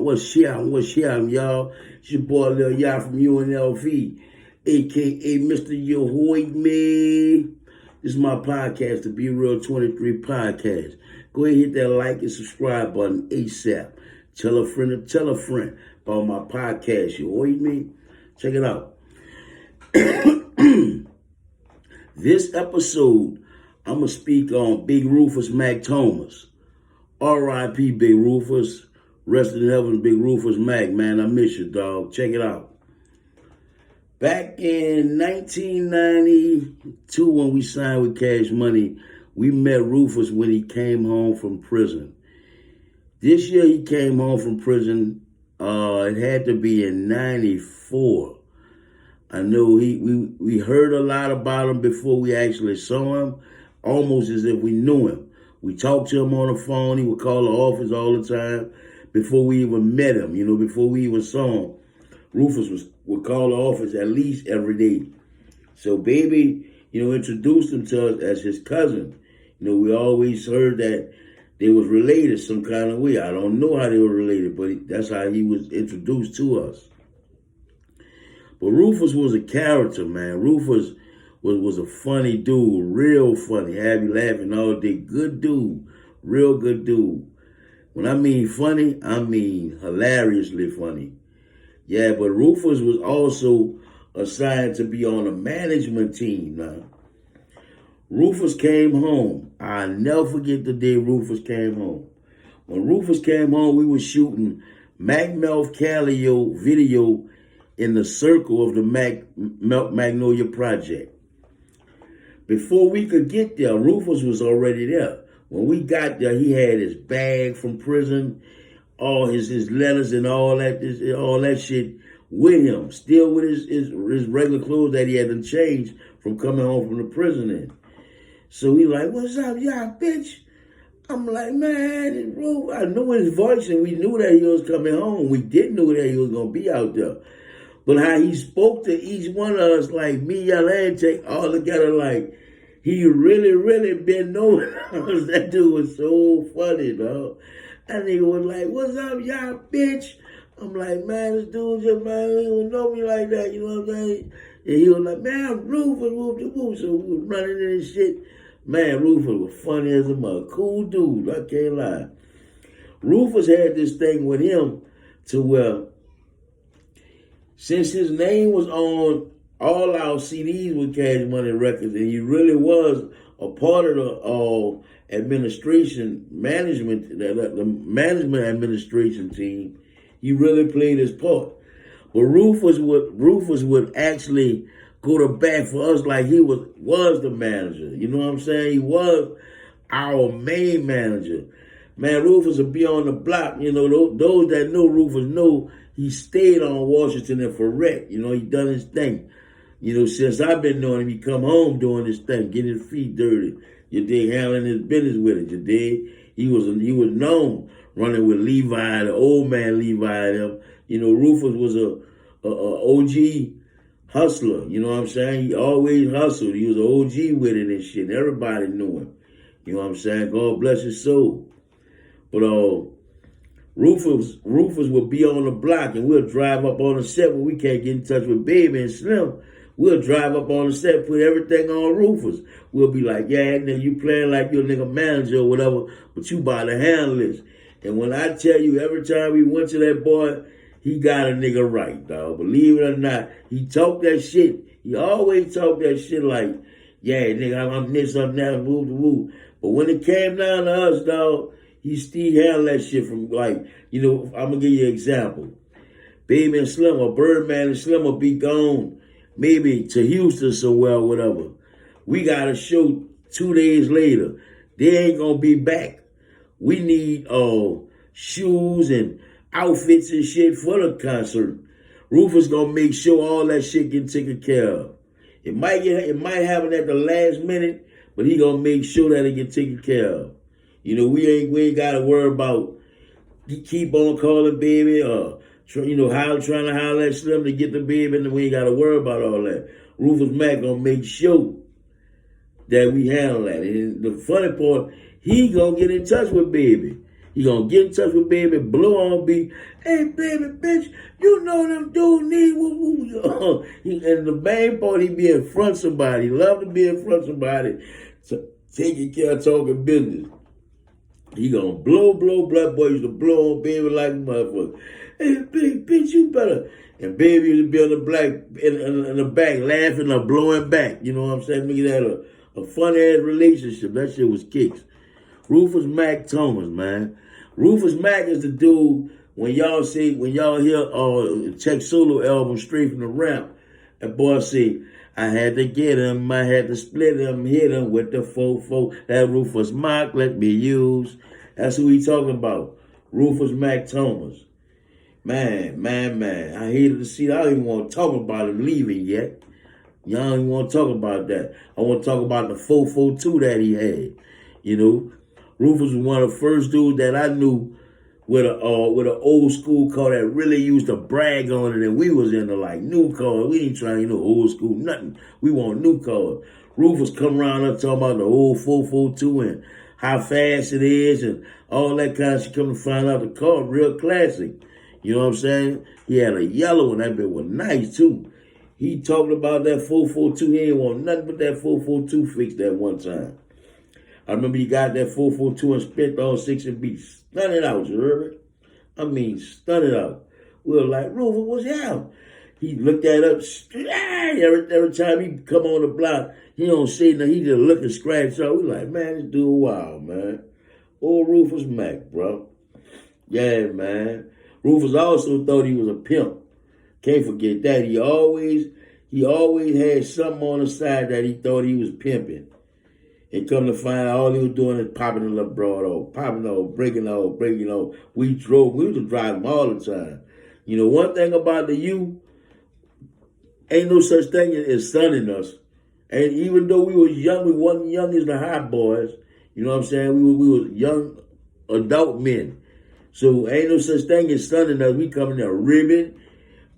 What's up, y'all? It's your boy Lil Ya from UNLV, a.k.a. Mr. Yehoid Me. This is my podcast, the Be Real 23 podcast. Go ahead and hit that like and subscribe button ASAP. Tell a friend about my podcast, Yehoid Me. Check it out. This episode, I'm going to speak on Big Rufus Mack Thomas. R.I.P. Big Rufus. Rest in heaven, Big Rufus Mack, man. I miss you, dog. Check it out. Back in 1992, when we signed with Cash Money, we met Rufus when he came home from prison. This year he came home from prison. It had to be in 94. I know we heard a lot about him before we actually saw him, almost as if we knew him. We talked to him on the phone. He would call the office all the time before we even met him, before we even saw him. Rufus would call the office at least every day. So baby, introduced him to us as his cousin. We always heard that they was related some kind of way. I don't know how they were related, but that's how he was introduced to us. But Rufus was a character, man. Rufus was a funny dude, real funny, have you laughing all day. Good dude, real good dude. When I mean funny, I mean hilariously funny. Yeah, but Rufus was also assigned to be on a management team now. Rufus came home. I'll never forget the day Rufus came home. When Rufus came home, we were shooting Mac Mouth Calio video in the circle of the Magnolia Project. Before we could get there, Rufus was already there. When we got there, he had his bag from prison, all his letters and all that shit with him, still with his regular clothes that he hadn't changed from coming home from the prison in. So he like, "What's up, y'all, bitch?" I'm like, "Man, Rufus." I knew his voice, and we knew that he was coming home. We didn't know that he was gonna be out there. But how he spoke to each one of us, like me, y'all, and take all together, like he really, really been knowing us. That dude was so funny, dog. That nigga was like, "What's up, y'all, bitch?" I'm like, "Man, this dude just, man, he don't know me like that, you know what I'm saying?" And he was like, "Man, I'm Rufus, whoop. So we was running in this shit. Man, Rufus was funny as a mother. Cool dude, I can't lie. Rufus had this thing with him to where, since his name was on all our CDs with Cash Money Records, and he really was a part of the management administration team, he really played his part. But Rufus would actually go to bat for us like he was the manager. You know what I'm saying? He was our main manager. Man, Rufus would be on the block. Those that know Rufus know he stayed on Washington and for rec. He done his thing. Since I've been knowing him, he come home doing his thing, getting his feet dirty. You dig, handling his business with it. You dig? He was known running with Levi, the old man Levi and him. Rufus was a OG hustler. You know what I'm saying? He always hustled. He was an OG with it and shit. Everybody knew him. You know what I'm saying? God bless his soul. But Rufus would be on the block, and we'll drive up on the set when we can't get in touch with Baby and Slim. We'll drive up on the set, put everything on Rufus. We'll be like, "Yeah, nigga, you playing like you're a nigga manager or whatever, but you about to handle this." And when I tell you, every time we went to that boy, he got a nigga right, dog. Believe it or not, he talked that shit. He always talked that shit like, "Yeah, nigga, I'm this, I'm that, move. But when it came down to us, dog, he still handled that shit from like, I'm going to give you an example. Baby and Slim, or Birdman and Slim will be gone maybe to Houston somewhere or whatever. We got a show 2 days later. They ain't going to be back. We need shoes and outfits and shit for the concert. Rufus going to make sure all that shit get taken care of. It might happen at the last minute, but he going to make sure that it get taken care of. We ain't got to worry about he keep on calling Baby or trying to holler at Slim to get the Baby, and we ain't got to worry about all that. Rufus Mack gonna make sure that we handle that. And the funny part, he gonna get in touch with Baby. He gonna get in touch with baby, blow on B. Hey, baby, bitch, you know them dudes need woo. And the main part, he be in front of somebody. He love to be in front of somebody, taking care of talking business. He gonna blow. Black boy used to blow on baby like a motherfucker. Hey, baby, bitch, you better. And baby used to be on the black in the back laughing or blowing back. You know what I'm saying? Making that a funny ass relationship. That shit was kicks. Rufus Mack Thomas, man. Rufus Mack is the dude when y'all hear Check solo album Straight from the Ramp, that boy say, I had to get him, I had to split him, hit him with the 4-4. That Rufus Mack let me use. That's who he talking about. Rufus Mack Thomas. Man. I hated to see that. I don't even want to talk about him leaving yet. Y'all don't even want to talk about that. I want to talk about the 442 that he had. You know, Rufus was one of the first dudes that I knew with an old school car that really used to brag on it, and we was into like new cars. We ain't trying, old school, nothing. We want new cars. Rufus come around up talking about the old 442 and how fast it is and all that kind of shit. Come to find out the car real classic. You know what I'm saying? He had a yellow one. That bit was nice too. He talked about that 442. He ain't want nothing but that 442 fixed that one time. I remember he got that 442 and spent all 6 and beat. Stun it out, you heard me? I mean, stun it out. We were like, Rufus, what's out? He looked that up. Every time he come on the block, he don't say nothing. He just look and scratch out. We like, man, this dude wild, man. Old Rufus Mack, bro. Yeah, man. Rufus also thought he was a pimp. Can't forget that. He always had something on the side that he thought he was pimping. And come to find out all he was doing is popping a little broad off, popping off, breaking off. We was driving all the time. You know, one thing about the U, ain't no such thing as sunning us. And even though we was young, we wasn't young as the hot boys. You know what I'm saying? We was young adult men. So ain't no such thing as sunning us. We coming there ribbing.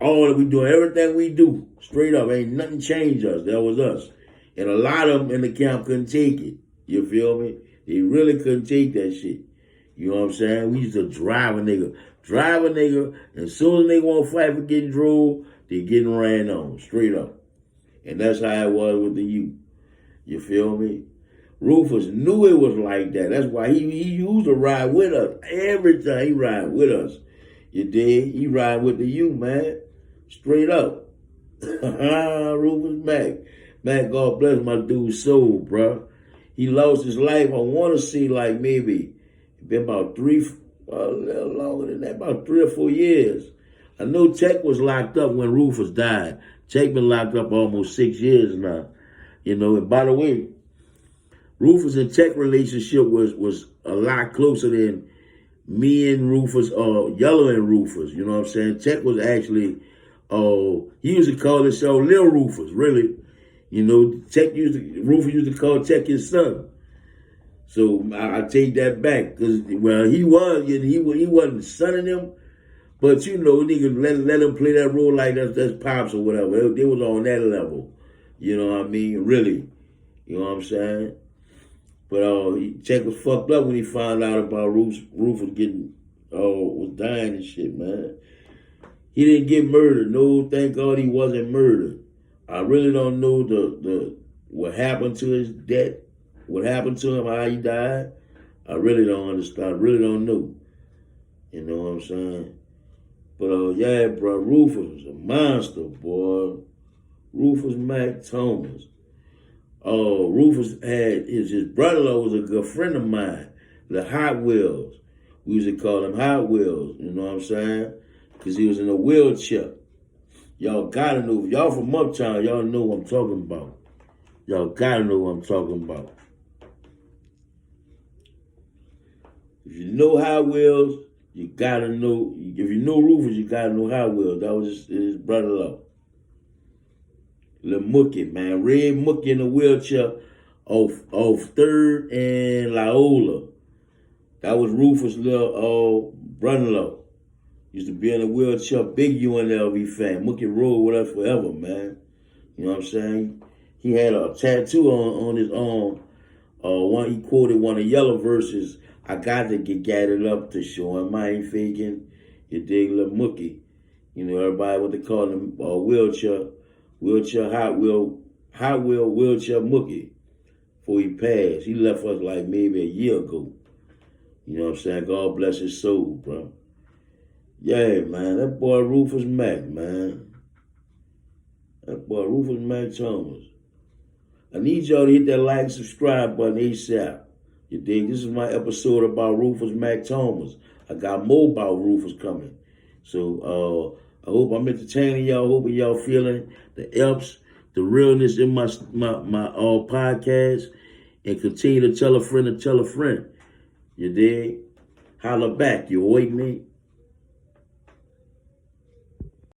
We doing everything we do. Straight up. Ain't nothing changed us. That was us. And a lot of them in the camp couldn't take it. You feel me? They really couldn't take that shit. You know what I'm saying? We used to drive a nigga. And as soon as they want to fight for getting drove, they getting ran on. Straight up. And that's how it was with the youth. You feel me? Rufus knew it was like that. That's why he used to ride with us. Every time he ride with us. You dig? He ride with the youth, man. Straight up. Rufus Mack. Man, God bless my dude's soul, bro. He lost his life, I want to say like maybe, been about a little longer than that, about 3 or 4 years. I know Tech was locked up when Rufus died. Tech been locked up almost 6 years now. You know, and by the way, Rufus and Tech relationship was a lot closer than me and Rufus, Yellow and Rufus. You know what I'm saying? Tech was actually, he used to call himself Lil Rufus, really. You know, Rufus used to call Tech his son. So I take that back because he wasn't sonning him, but nigga let him play that role like that's pops or whatever. They was on that level. You know what I mean? Really. You know what I'm saying? But Tech was fucked up when he found out about Rufus getting was dying and shit, man. He didn't get murdered. No, thank God he wasn't murdered. I really don't know what happened to his death, what happened to him, how he died. I really don't understand. I really don't know. You know what I'm saying? But yeah, bro, Rufus was a monster, boy. Rufus Mack Thomas. Rufus had his brother-in-law was a good friend of mine, the Hot Wheels. We used to call him Hot Wheels. You know what I'm saying? Because he was in a wheelchair. Y'all gotta know. If y'all from Uptown, y'all know what I'm talking about. Y'all gotta know what I'm talking about. If you know Hot Wheels, you gotta know. If you know Rufus, you gotta know Hot Wheels. That was his brother-in-law. Little Mookie, man. Red Mookie in a wheelchair off 3rd and Loyola. That was Rufus' little brother-in-law. Used to be in a wheelchair, big UNLV fan. Mookie rode with us forever, man. You know what I'm saying? He had a tattoo on his arm. He quoted one of Yellow verses. I got to get it up to show him I ain't faking. You dig, little Mookie. You know, everybody what they call him wheelchair Hot Wheel wheelchair Mookie. Before he passed, he left us like maybe a year ago. You know what I'm saying? God bless his soul, bro. Yeah, man, that boy Rufus Mack, man. That boy Rufus Mack Thomas. I need y'all to hit that like and subscribe button ASAP. You dig? This is my episode about Rufus Mack Thomas. I got more about Rufus coming. So I hope I'm entertaining y'all. Hoping y'all feeling the EPS, the realness in my podcast, and continue to tell a friend to tell a friend. You dig? Holla back. You awake me?